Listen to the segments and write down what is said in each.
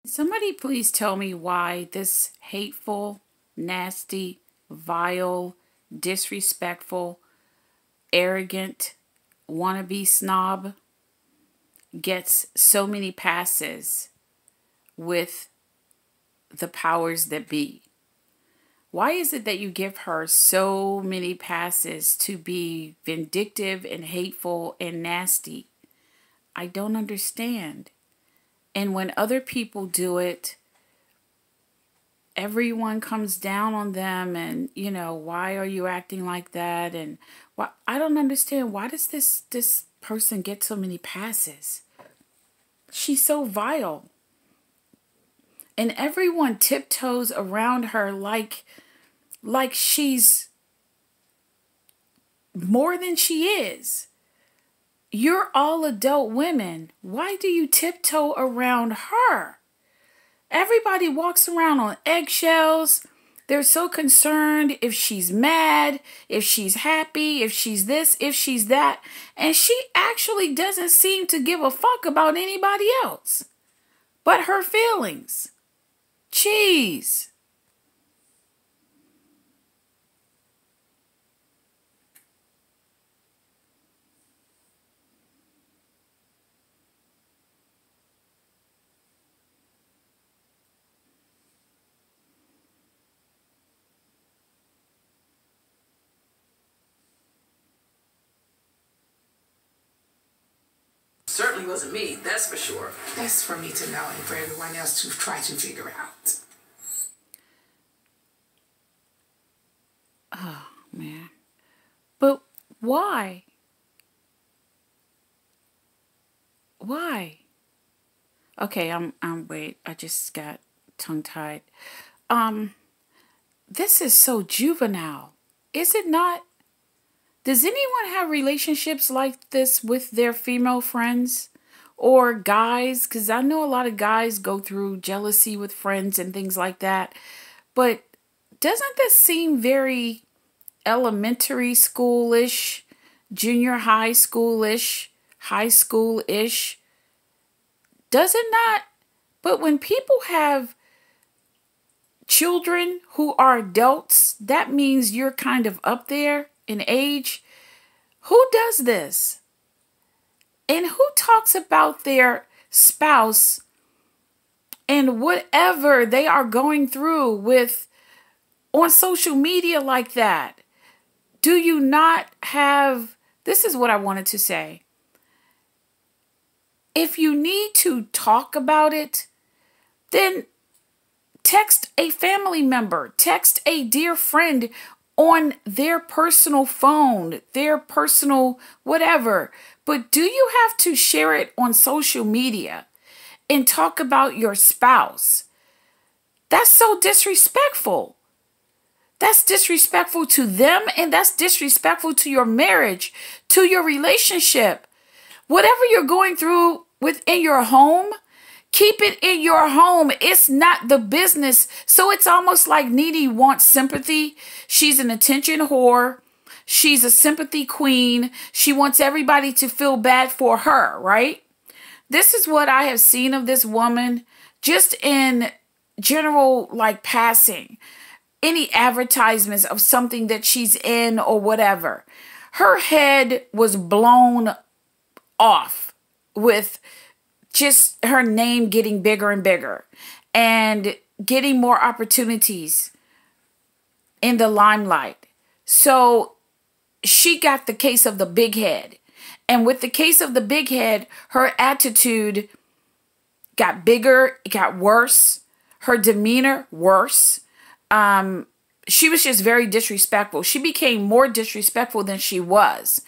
Somebody please tell me why this hateful, nasty, vile, disrespectful, arrogant, wannabe snob gets so many passes with the powers that be. Why is it that you give her so many passes to be vindictive and hateful and nasty? I don't understand. And when other people do it, everyone comes down on them and, why are you acting like that? And why, I don't understand. Why does this person get so many passes? She's so vile. And everyone tiptoes around her like she's more than she is. You're all adult women. Why do you tiptoe around her? Everybody walks around on eggshells. They're so concerned if she's mad, if she's happy, if she's this, if she's that. And she actually doesn't seem to give a fuck about anybody else but her feelings. Jeez. Certainly wasn't me, that's for sure. That's for me to know and for everyone else to try to figure out. Oh, man. But why? Why? Okay, wait, I just got tongue-tied. This is so juvenile. Is it not? Does anyone have relationships like this with their female friends or guys? Because I know a lot of guys go through jealousy with friends and things like that. But doesn't this seem very elementary school-ish, junior high school-ish, high school-ish? Does it not? But when people have children who are adults, that means you're kind of up there in age. Who does this? And who talks about their spouse and whatever they are going through with on social media like that? Do you not have, this is what I wanted to say. If you need to talk about it, then text a family member, text a dear friend on their personal phone, their personal whatever. But do you have to share it on social media and talk about your spouse? That's so disrespectful. That's disrespectful to them, and that's disrespectful to your marriage, to your relationship. Whatever you're going through within your home, keep it in your home. It's not the business. So it's almost like Nene wants sympathy. She's an attention whore. She's a sympathy queen. She wants everybody to feel bad for her, right? This is what I have seen of this woman just in general, like passing. Any advertisements of something that she's in or whatever. Her head was blown off with just her name getting bigger and bigger and getting more opportunities in the limelight. So she got the case of the big head. And with the case of the big head, her attitude got bigger, it got worse. Her demeanor, worse. She was just very disrespectful. She became more disrespectful than she was.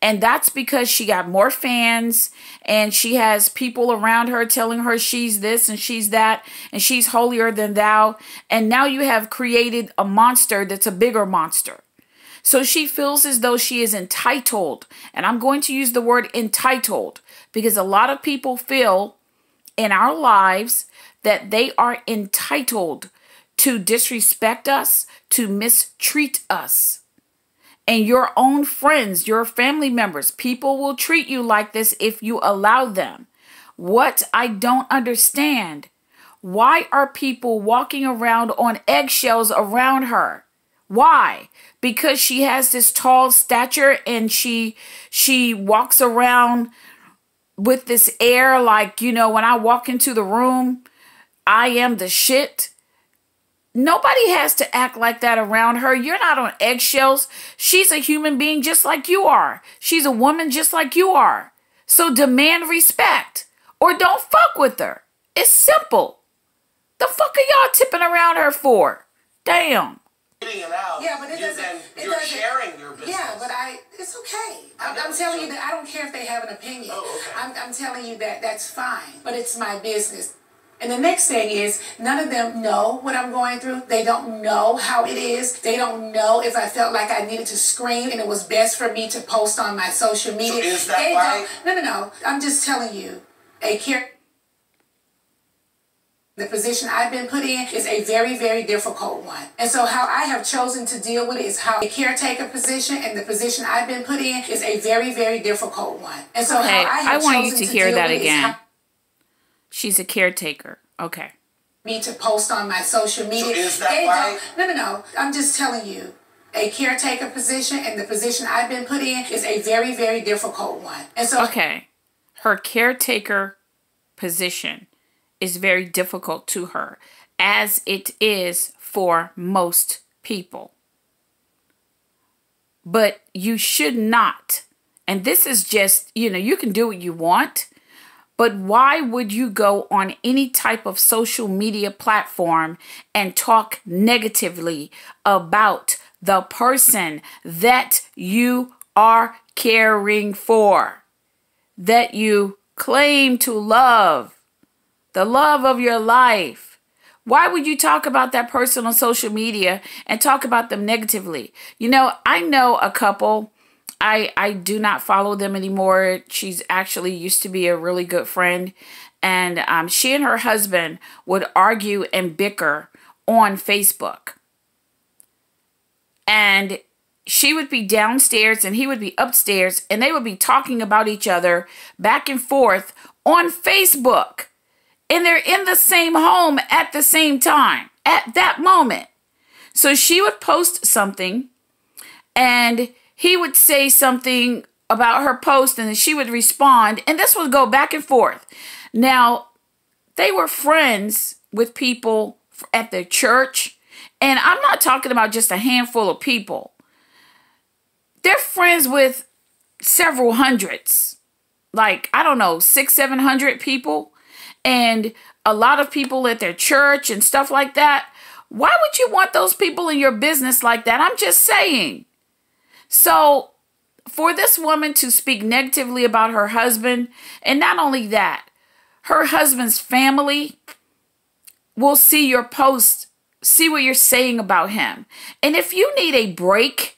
And that's because she got more fans and she has people around her telling her she's this and she's that and she's holier than thou. And now you have created a monster that's a bigger monster. So she feels as though she is entitled. And I'm going to use the word entitled because a lot of people feel in our lives that they are entitled to disrespect us, to mistreat us. And your own friends, your family members, people will treat you like this if you allow them. What I don't understand, Why are people walking around on eggshells around her? Why? Because she has this tall stature and she walks around with this air like, you know, when I walk into the room, I am the shit. Nobody has to act like that around her. You're not on eggshells. She's a human being just like you are. She's a woman just like you are. So demand respect or don't fuck with her. It's simple. The fuck are y'all tipping around her for? Damn. It out, yeah, but you're sharing your business. Yeah, but it's okay. I'm telling you that I don't care if they have an opinion. Oh, okay. I'm telling you that that's fine, but it's my business. And the next thing is, none of them know what I'm going through. They don't know how it is. They don't know if I felt like I needed to scream and it was best for me to post on my social media. So is that why? No. I'm just telling you, the position I've been put in is a very, very difficult one. And so how I have chosen to deal with it is how a caretaker position and the position I've been put in is a very, very difficult one. And so how I have want you to hear that again. She's a caretaker. Okay. Me to post on my social media. So is that why? No. I'm just telling you. A caretaker position and the position I've been put in is a very, very difficult one. And so okay. Her caretaker position is very difficult to her, as it is for most people. But you should not, and this is just, you know, you can do what you want, but why would you go on any type of social media platform and talk negatively about the person that you are caring for, that you claim to love? The love of your life. Why would you talk about that person on social media and talk about them negatively? You know, I know a couple. I do not follow them anymore. She's actually used to be a really good friend. And she and her husband would argue and bicker on Facebook. And she would be downstairs and he would be upstairs. And they would be talking about each other back and forth on Facebook. And they're in the same home at the same time, at that moment. So she would post something and he would say something about her post and then she would respond. And this would go back and forth. Now, they were friends with people at their church. And I'm not talking about just a handful of people. They're friends with several hundreds. Like, I don't know, 600-700 people. And a lot of people at their church and stuff like that. Why would you want those people in your business like that? I'm just saying. So for this woman to speak negatively about her husband, and not only that, her husband's family will see your post, see what you're saying about him. And if you need a break,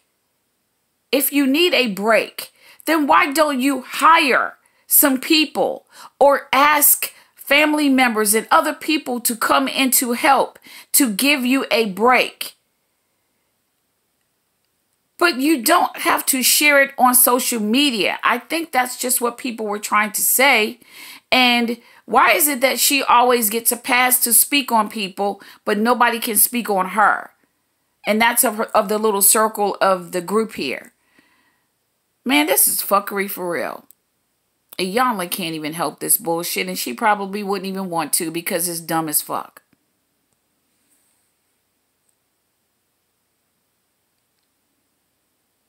then why don't you hire some people or ask family members and other people to come in to help, to give you a break? But you don't have to share it on social media. I think that's just what people were trying to say. And why is it that she always gets a pass to speak on people, but nobody can speak on her? And that's of the little circle of the group here. Man, this is fuckery for real. Iyanla can't even help this bullshit, and she probably wouldn't even want to because it's dumb as fuck.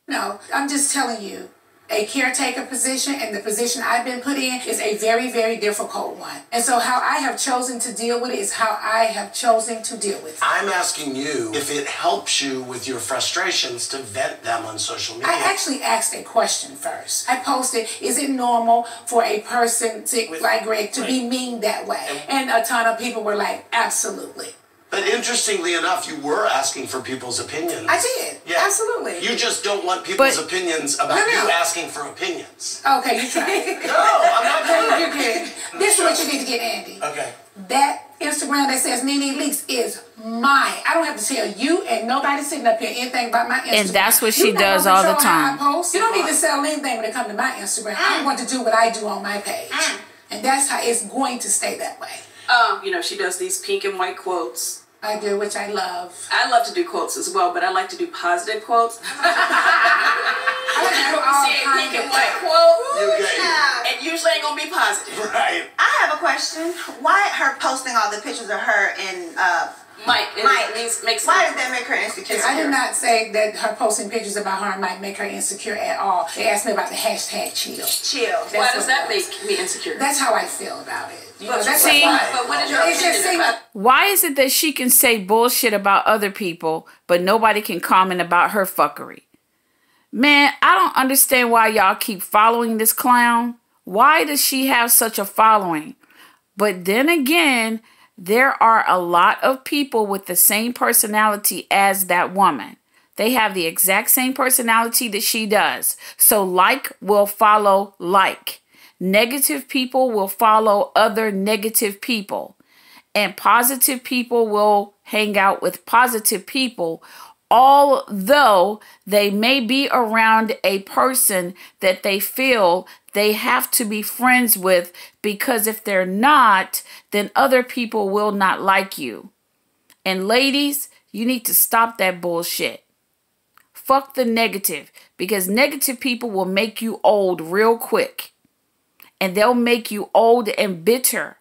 No, I'm just telling you. A caretaker position and the position I've been put in is a very, very difficult one. And so how I have chosen to deal with it is how I have chosen to deal with it. I'm asking you if it helps you with your frustrations to vent them on social media. I actually asked a question first. I posted, is it normal for a person like Greg to be mean that way? And a ton of people were like, absolutely. But interestingly enough, you were asking for people's opinions. I did. Yeah. Absolutely. You just don't want people's opinions about you asking for opinions. Okay, you tried. No, I'm not doing it. You're good. This is what you need to get, Andy. Okay. That Instagram that says Nene Leaks is mine. I don't have to tell you and nobody sitting up here anything about my Instagram. And that's what she does all the time. You don't need to sell anything when it comes to my Instagram. I'm going to do what I do on my page. And that's how it's going to stay that way. You know, she does these pink and white quotes. I do, which I love. I love to do quotes as well, but I like to do positive quotes. I like to do all see a pink and white quote, and usually ain't gonna be positive. Right. I have a question. Why her posting all the pictures of her and Mike makes why does that make her insecure? I did not say that her posting pictures about her might make her insecure at all. They asked me about the hashtag chill. Chill. Why does that make me insecure? That's how I feel about it. You know, that's See, but what is your opinion about? Why is it that she can say bullshit about other people, but nobody can comment about her fuckery? Man, I don't understand why y'all keep following this clown. Why does she have such a following? But then again, there are a lot of people with the same personality as that woman. They have the exact same personality that she does. So like will follow like. Negative people will follow other negative people. And positive people will hang out with positive people, although they may be around a person that they feel they have to be friends with, because if they're not, then other people will not like you. And ladies, you need to stop that bullshit. Fuck the negative, because negative people will make you old real quick. And they'll make you old and bitter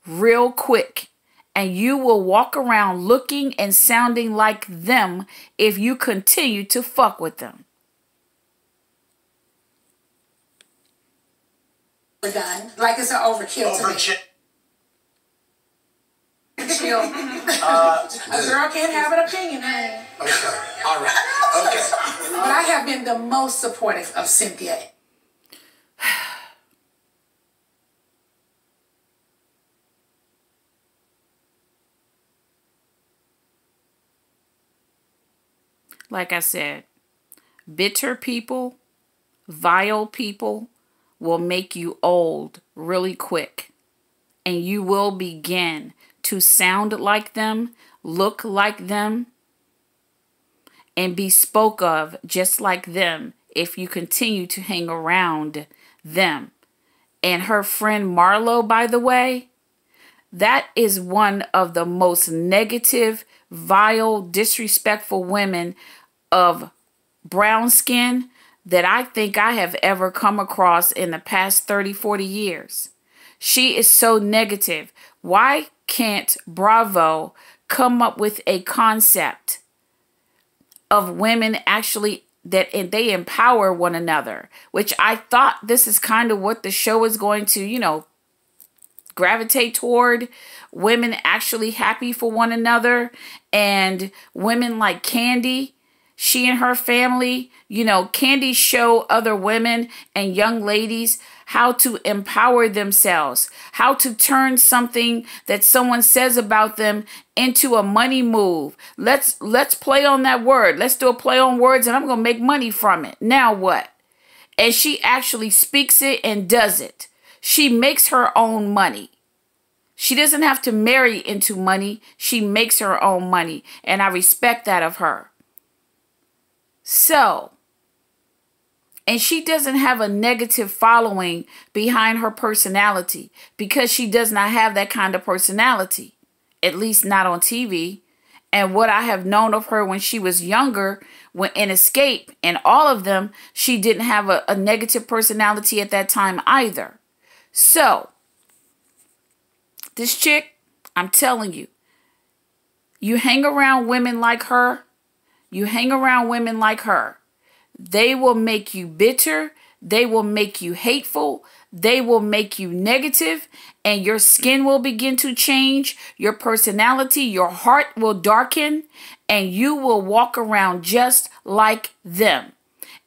real quick. And you will walk around looking and sounding like them if you continue to fuck with them. We're done. Like it's an overkill to me. Chill. A girl can't have an opinion, honey. Okay. All right. Okay. But I have been the most supportive of Cynthia. Like I said, bitter people, vile people will make you old really quick. And you will begin to sound like them, look like them, and be spoke of just like them if you continue to hang around them. And her friend Marlo, by the way, that is one of the most negative, vile, disrespectful women of brown skin that I think I have ever come across in the past 30, 40 years. She is so negative. Why can't Bravo come up with a concept of women actually that they empower one another? Which I thought this is kind of what the show is going to, you know, gravitate toward. Women actually happy for one another, and women like Candy. She and her family, you know, Candy show other women and young ladies how to empower themselves, how to turn something that someone says about them into a money move. Let's play on that word. Let's do a play on words and I'm going to make money from it. Now what? And she actually speaks it and does it. She makes her own money. She doesn't have to marry into money. She makes her own money. And I respect that of her. So, and she doesn't have a negative following behind her personality because she does not have that kind of personality, at least not on TV. And what I have known of her when she was younger, when in Escape and all of them, she didn't have a negative personality at that time either. So, this chick, I'm telling you, you hang around women like her. You hang around women like her. They will make you bitter. They will make you hateful. They will make you negative, and your skin will begin to change. Your personality, your heart will darken, and you will walk around just like them.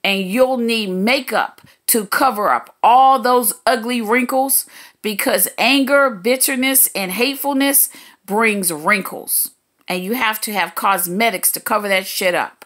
And you'll need makeup to cover up all those ugly wrinkles, because anger, bitterness, and hatefulness brings wrinkles. And you have to have cosmetics to cover that shit up.